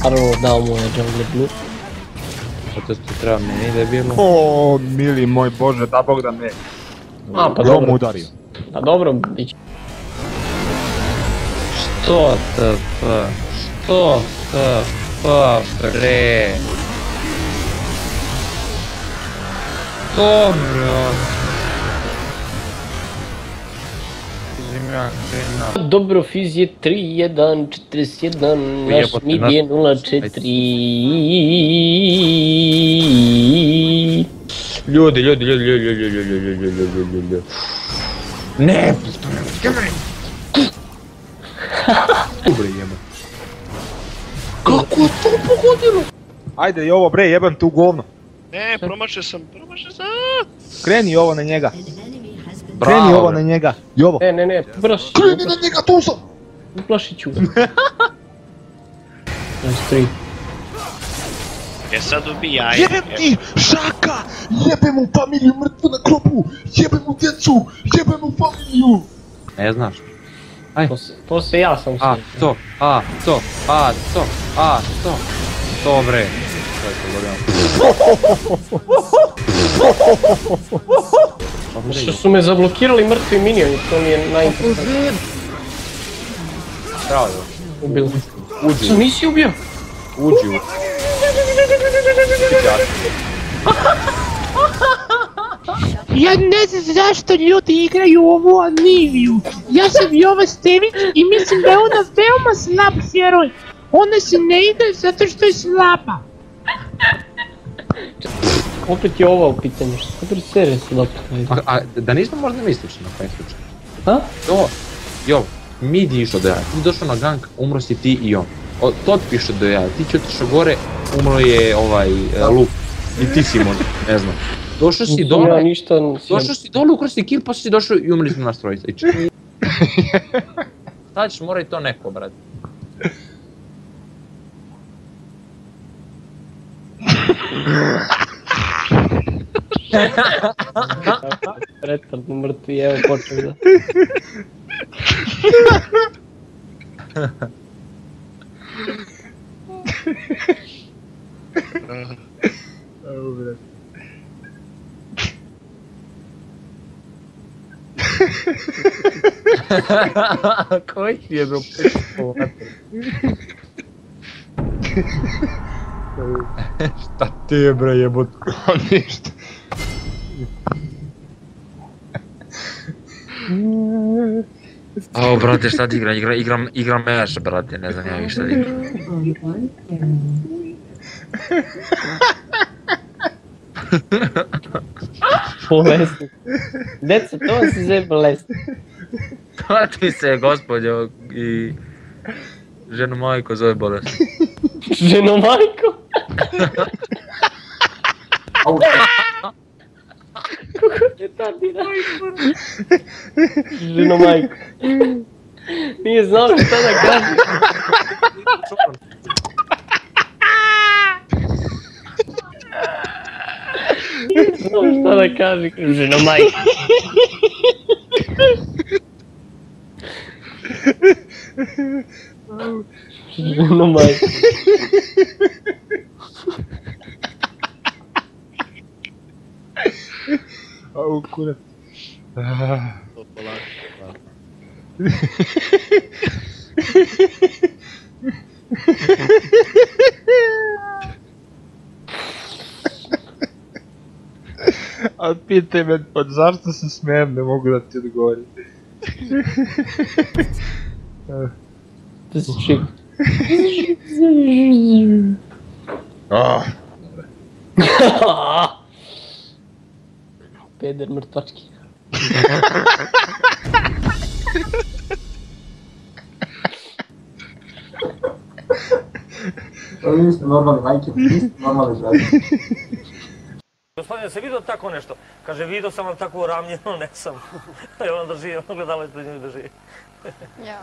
Naravno dao mu je Jungle Blue. To ti treba meni da je bilo. O, mili moj bože, da bog da me. A, pa Grom dobro. udario. Pa dobro, bit će. Što TP? Što TP bre? Dobro. Dobro, Fiz je 3-1, 41, naš mid je 0-4. Ljudi. Ne, Dobre jeba. Kako je to pogodilo? Ajde i ovo bre, jebam tu govno. Ne, promašio sam. Kreni ovo na njega. Bravo, Kreni ovo bre. na njega. Jovo. Ne, uplašit ću. Kreni na njega, tu sam. Uplašit ću ga. Nice 3. E sad ubijaj. Jebem ti, Šaka! Jebem mu familiju mrtvu na grobu! Jebem mu djecu! Jebem mu familiju! Ne znaš. Aj. To se ja sam A, sve. to bre. To je to Što su me zablokirali mrtvi minioni, to mi je najinteresantnije. Bravo. Ubili. Uđi. Što nisi ubio? Uđi u. Ja ne znam zašto ljudi igraju ovu Aniviju. Ja sam Jova Stević i mislim da je ona veoma slab heroj. Ona se ne igra zato što je slaba. Opet je ovo u pitanju, što super serija se dobro. A da nismo možda mislični na kojem slučaju? Ha? Jo, mid je išao do jaja, ti došao na gank, umro si ti i on. To ti piše do jaja, ti će otišao gore, umro je Luke. I ti Simon, ne znam. Došao si dole, ukrao si kill, pa si došao i umri smo nas trojica. Sad ćeš mora i to neko, brate. Retardno mrtvi, evo počeo da. Koji ti je bro Šta ti je bre jebot? Ništa. Ao brate šta ti igram meša brate, ne znam ja više da igram. Bolesnik. Deca, to vam se zove bolesnik. Hvati se gospođo i ženu majko zove bolesnik. Ženo majko? Kako je ta dira? Ženo majko. Nije znao šta da kaže. Nije znao šta da kaže, ženo majko. Ženo majko. Au, kurac. A pitaj me, pa zašto se smijem, ne mogu da ti odgovorim. To si čik. Peder mrtvački. Vi niste normalni majke, vi niste normalni žali. Gospodine, se vidio tako nešto? Kaže, vidio sam vam tako uramljeno, ne sam. Evo on drži, on gledalo ispred njih drži. Ja.